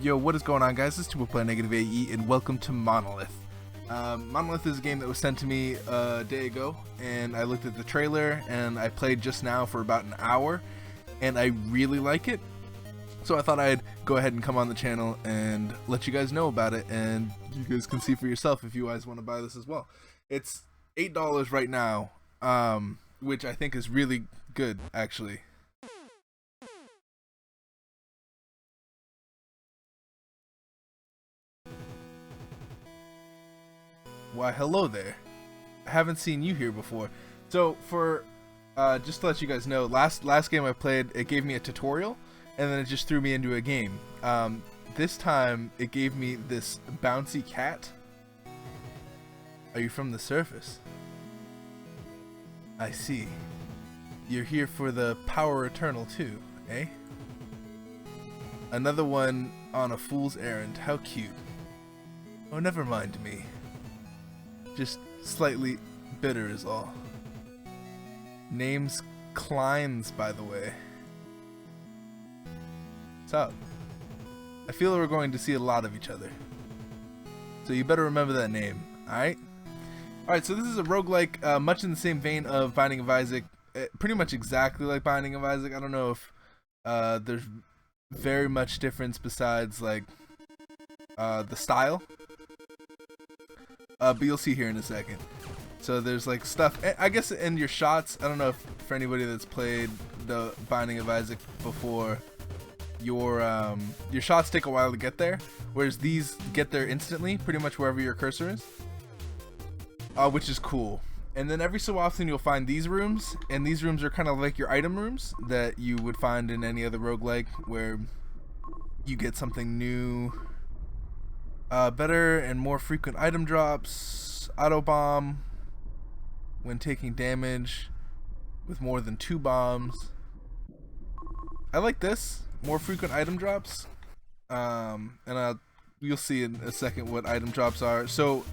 Yo, what is going on, guys? This is NegativeAE, and welcome to Monolith. Monolith is a game that was sent to me a day ago, and I looked at the trailer, and I played just now for about an hour, and I really like it. So I thought I'd go ahead and come on the channel and let you guys know about it, and you guys can see for yourself if you guys want to buy this as well. It's $8 right now, which I think is really good, actually. Why, hello there. I haven't seen you here before. So for just to let you guys know, last game I played, it gave me a tutorial, and then it just threw me into a game. This time it gave me this bouncy cat. Are you from the surface? I see. You're here for the power eternal too, eh? Another one on a fool's errand. How cute. Oh, never mind me. Just slightly bitter is all. Name's Kleins, by the way. What's up? I feel we're going to see a lot of each other, so you better remember that name, alright? Alright, so this is a roguelike, much in the same vein of Binding of Isaac, pretty much exactly like Binding of Isaac. I don't know if there's very much difference besides like the style. But you'll see here in a second. So there's like stuff, I guess, in your shots. I don't know if for anybody that's played the Binding of Isaac before, your shots take a while to get there, whereas these get there instantly, pretty much wherever your cursor is, which is cool. And then every so often you'll find these rooms, and these rooms are kind of like your item rooms that you would find in any other roguelike, where you get something new. Better and more frequent item drops, auto bomb when taking damage with more than 2 bombs. I like this, more frequent item drops, and you'll see in a second what item drops are. So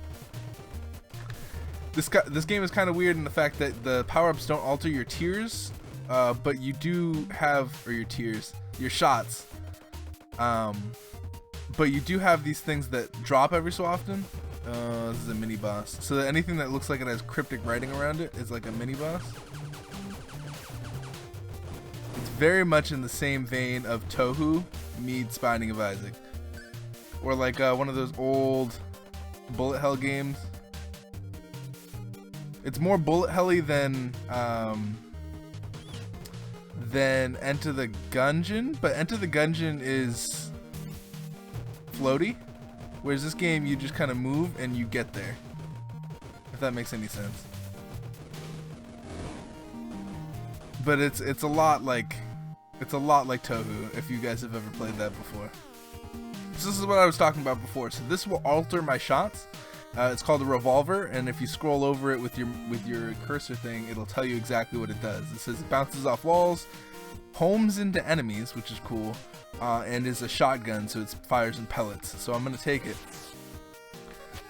this game is kind of weird in the fact that the power-ups don't alter your tiers, but you do have, or your shots. But you do have these things that drop every so often. This is a mini boss. So that anything that looks like it has cryptic writing around it is like a mini boss. It's very much in the same vein of Tohu meets Binding of Isaac, or like one of those old bullet hell games. It's more bullet helly than Enter the Gungeon, but Enter the Gungeon is floaty, whereas this game you just kind of move and you get there, if that makes any sense. But it's a lot like Tohu, if you guys have ever played that before. So this is what I was talking about before. So this will alter my shots. It's called a revolver, and if you scroll over it with your cursor thing, it'll tell you exactly what it does. It says it bounces off walls, homes into enemies, which is cool. And is a shotgun, so it fires in pellets. So I'm gonna take it.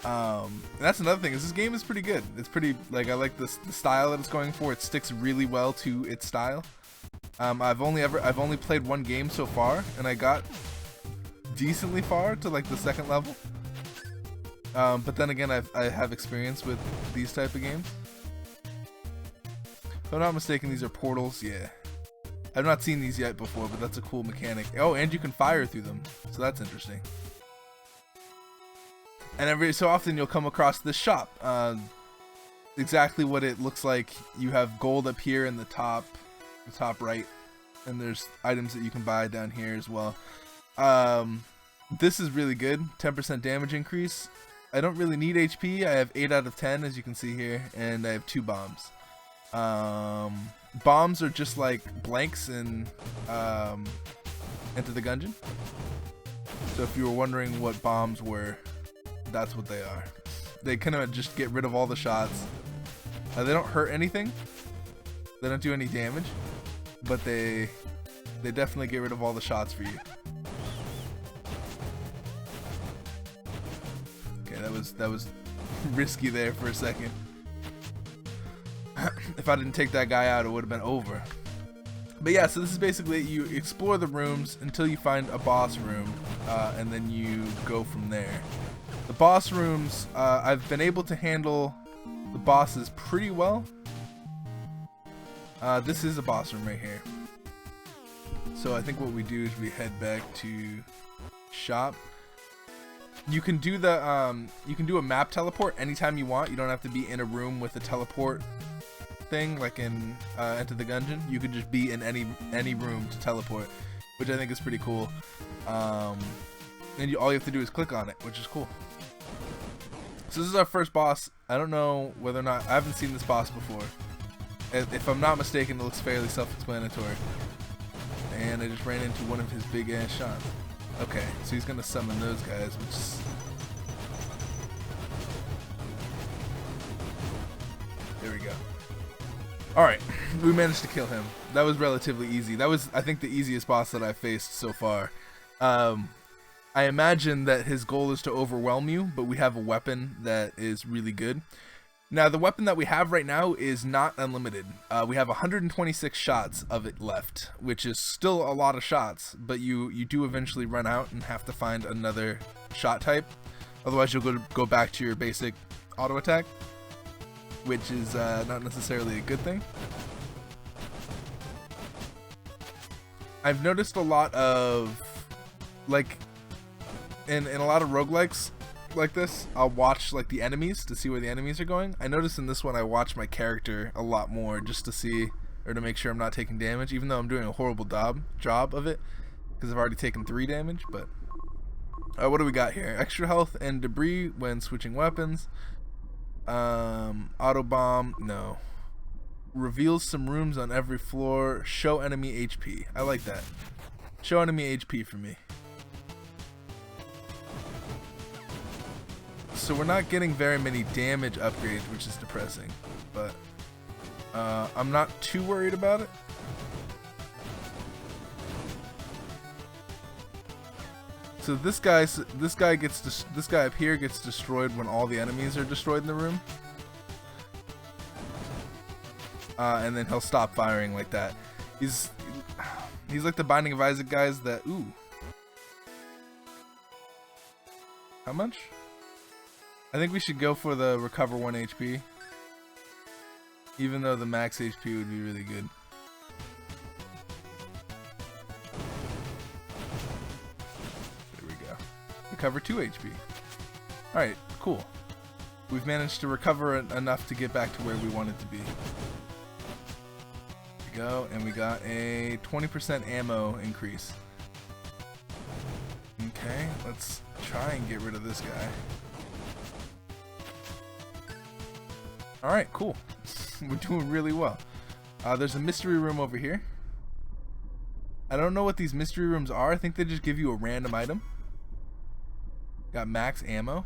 And that's another thing, is this game is pretty good. It's pretty, like, I like the style that it's going for. It sticks really well to its style. I've only played one game so far, and I got decently far to like the second level. But then again, I have experience with these type of games. If I'm not mistaken, these are portals. Yeah. I've not seen these yet before, but that's a cool mechanic. Oh, and you can fire through them, so that's interesting. And every so often you'll come across this shop. Exactly what it looks like. You have gold up here in the top right, and there's items that you can buy down here as well. This is really good. 10% damage increase. I don't really need HP. I have 8 out of 10, as you can see here, and I have 2 bombs. Bombs are just like blanks in Enter the Gungeon. So if you were wondering what bombs were, that's what they are. They kind of just get rid of all the shots. They don't hurt anything. They don't do any damage, but they definitely get rid of all the shots for you. Okay, that was risky there for a second. If I didn't take that guy out, it would have been over. But yeah, so this is basically it. You explore the rooms until you find a boss room, and then you go from there. The boss rooms, I've been able to handle the bosses pretty well. This is a boss room right here. So I think what we do is we head back to shop. You can do the you can do a map teleport anytime you want. You don't have to be in a room with a teleport thing like in Enter the Gungeon. You could just be in any room to teleport, which I think is pretty cool. And all you have to do is click on it, which is cool. So this is our first boss. I don't know whether or not I haven't seen this boss before. If I'm not mistaken, it looks fairly self-explanatory. And I just ran into one of his big ass shots. Okay, so he's gonna summon those guys, which is... There we go. Alright, we managed to kill him. That was relatively easy. That was, I think, the easiest boss that I've faced so far. I imagine that his goal is to overwhelm you, but we have a weapon that is really good. Now, the weapon that we have right now is not unlimited. We have 126 shots of it left, which is still a lot of shots, but you do eventually run out and have to find another shot type. Otherwise, you'll go back to your basic auto attack, which is not necessarily a good thing. I've noticed a lot of, like, in a lot of roguelikes like this, I'll watch like the enemies to see where the enemies are going. I noticed in this one I watch my character a lot more just to see, or to make sure I'm not taking damage, even though I'm doing a horrible job of it because I've already taken 3 damage. But what do we got here? Extra health and debris when switching weapons. Auto bomb, no. Reveals some rooms on every floor. Show enemy HP. I like that. Show enemy HP for me. So we're not getting very many damage upgrades, which is depressing, but I'm not too worried about it. So this guy up here gets destroyed when all the enemies are destroyed in the room, and then he'll stop firing like that. He's like the Binding of Isaac guys that how much? I think we should go for the recover 1 HP, even though the max HP would be really good. There we go. Recover 2 HP. Alright, cool. We've managed to recover enough to get back to where we wanted to be. There we go, and we got a 20% ammo increase. Okay, let's try and get rid of this guy. Alright, cool. We're doing really well. There's a mystery room over here. I don't know what these mystery rooms are. I think they just give you a random item. Got max ammo.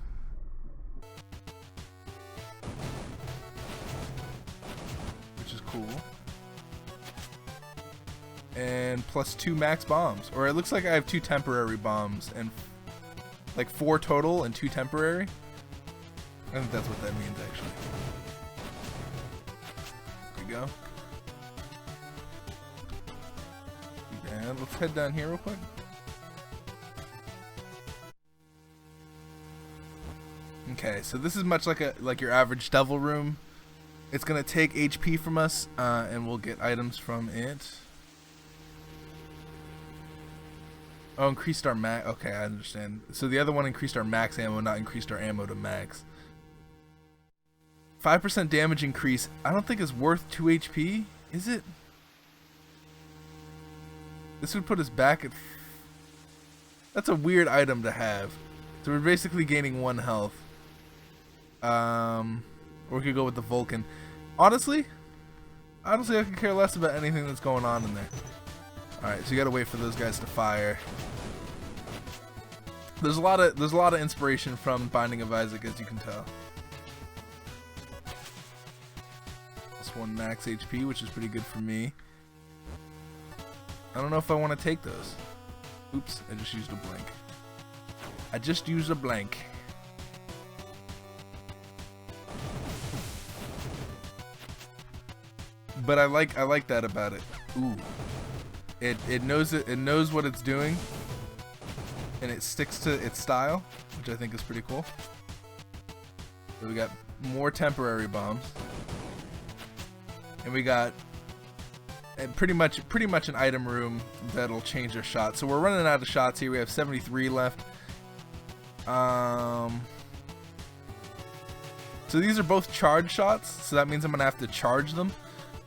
Which is cool. And plus 2 max bombs. Or it looks like I have 2 temporary bombs. And like 4 total and 2 temporary. I think that's what that means actually. Go. And let's head down here real quick. Okay, so this is much like your average devil room. It's gonna take HP from us, and we'll get items from it. Oh, increased our max. Okay, I understand. So the other one increased our max ammo, not increased our ammo to max. 5% damage increase. I don't think it's worth 2 HP. Is it? This would put us back at... That's a weird item to have. So we're basically gaining 1 health. Or we could go with the Vulcan. Honestly, I could care less about anything that's going on in there. Alright, so you gotta wait for those guys to fire. There's a lot of inspiration from Binding of Isaac, as you can tell. 1 max HP, which is pretty good for me. I don't know if I want to take those. Oops, I just used a blank. I just used a blank. But I like that about it. Ooh. It knows what it's doing, and it sticks to its style, which I think is pretty cool. So we got more temporary bombs, and we got pretty much an item room that'll change our shots. So we're running out of shots here. We have 73 left. So these are both charge shots, so that means I'm gonna have to charge them,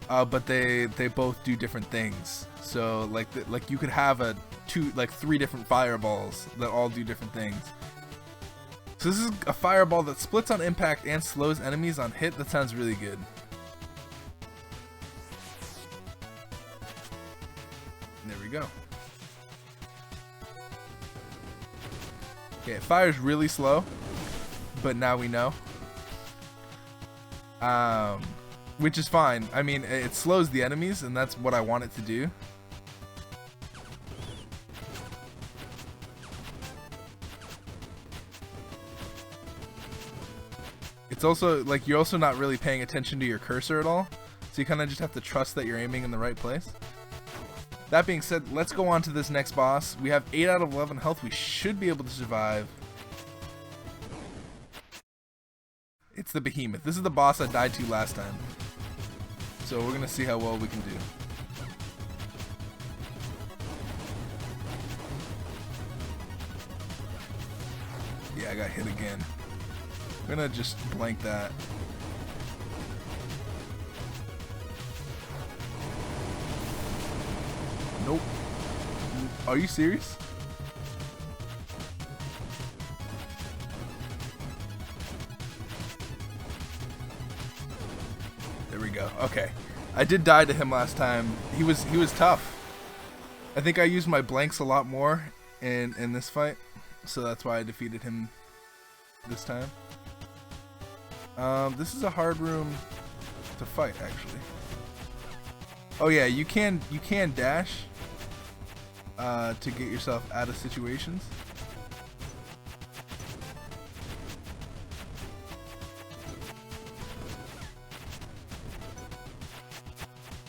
but they both do different things. So like you could have three different fireballs that all do different things. So this is a fireball that splits on impact and slows enemies on hit. That sounds really good. There we go. Okay, it fires really slow, but now we know. Which is fine. I mean, it slows the enemies, and that's what I want it to do. It's also, like, you're also not really paying attention to your cursor at all, so you kind of just have to trust that you're aiming in the right place. That being said, let's go on to this next boss. We have 8 out of 11 health. We should be able to survive. It's the behemoth. This is the boss I died to last time. So we're going to see how well we can do. Yeah, I got hit again. I'm going to just blank that. Nope. Are you serious? There we go. Okay. I did die to him last time. He was tough. I think I used my blanks a lot more in this fight, so that's why I defeated him this time. This is a hard room to fight, actually. Oh yeah, you can dash to get yourself out of situations.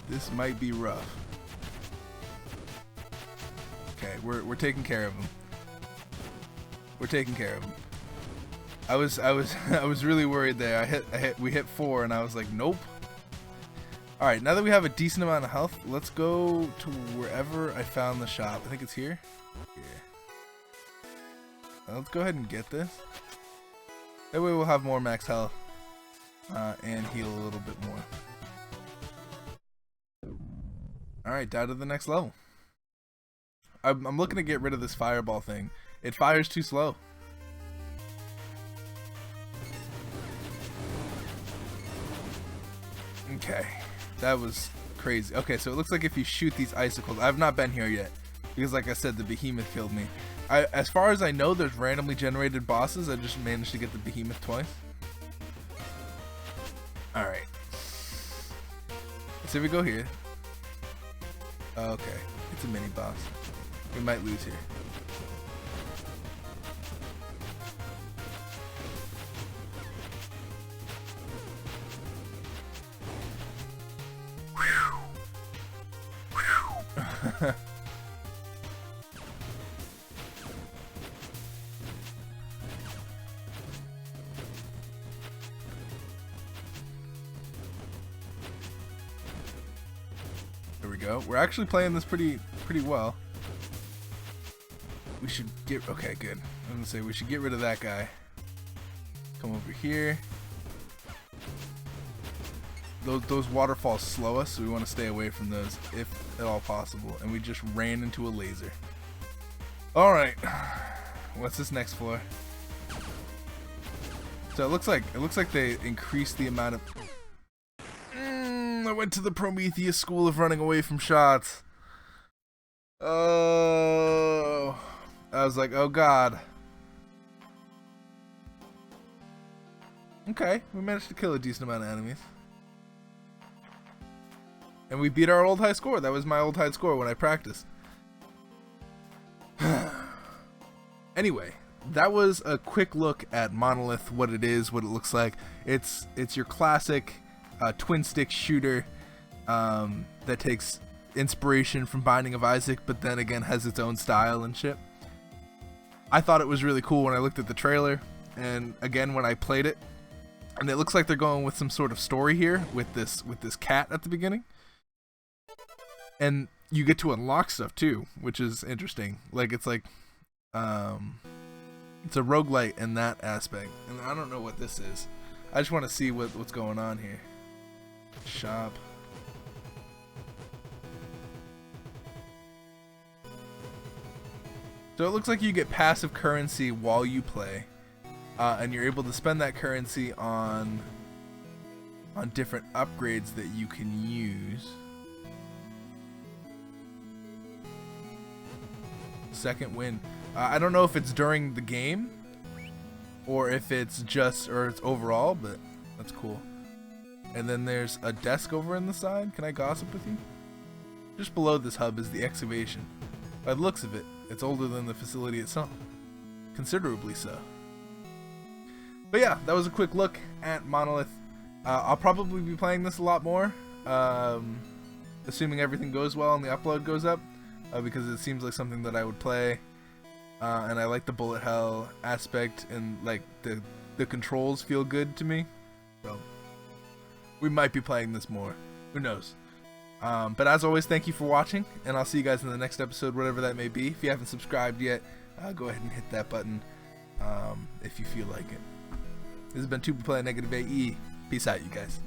This might be rough. Okay, we're taking care of him. We're taking care of him. I was really worried there. We hit 4 and I was like, nope. Alright, now that we have a decent amount of health, let's go to wherever I found the shop. I think it's here. Yeah. Let's go ahead and get this. That way we'll have more max health and heal a little bit more. Alright, down to the next level. I'm looking to get rid of this fireball thing. It fires too slow. Okay, that was crazy. Okay, so it looks like if you shoot these icicles, I've not been here yet because, like I said, the behemoth killed me. As far as I know, there's randomly generated bosses. I just managed to get the behemoth twice. All right, so we go here. Okay, it's a mini boss. We might lose here. There we go. We're actually playing this pretty well. We should get, okay, good. I'm gonna say we should get rid of that guy. Come over here. Those waterfalls slow us, so we want to stay away from those if at all possible. And we just ran into a laser. All right, what's this next floor? So it looks like they increased the amount of. I went to the Prometheus school of running away from shots. Oh, I was like, oh god. Okay, we managed to kill a decent amount of enemies. And we beat our old high score. That was my old high score when I practiced. Anyway, that was a quick look at Monolith, what it is, what it looks like. It's your classic twin stick shooter that takes inspiration from Binding of Isaac, but then again has its own style and shit. I thought it was really cool when I looked at the trailer, and again when I played it, and it looks like they're going with some sort of story here with this cat at the beginning, and you get to unlock stuff too, which is interesting. Like it's like it's a roguelite in that aspect, and I don't know what this is. I just want to see what's going on here. Shop. So it looks like you get passive currency while you play, and you're able to spend that currency on different upgrades that you can use. Second wind. I don't know if it's during the game or if it's it's overall, but that's cool. And then there's a desk over on the side. Can I gossip with you? Just below this hub is the excavation. By the looks of it, it's older than the facility itself. Considerably so. But yeah, that was a quick look at Monolith. I'll probably be playing this a lot more, assuming everything goes well and the upload goes up, because it seems like something that I would play. And I like the bullet hell aspect, and like the controls feel good to me. So we might be playing this more. Who knows? But as always, thank you for watching, and I'll see you guys in the next episode, whatever that may be. If you haven't subscribed yet, go ahead and hit that button if you feel like it. This has been Tuber playing NegativeAE. Peace out, you guys.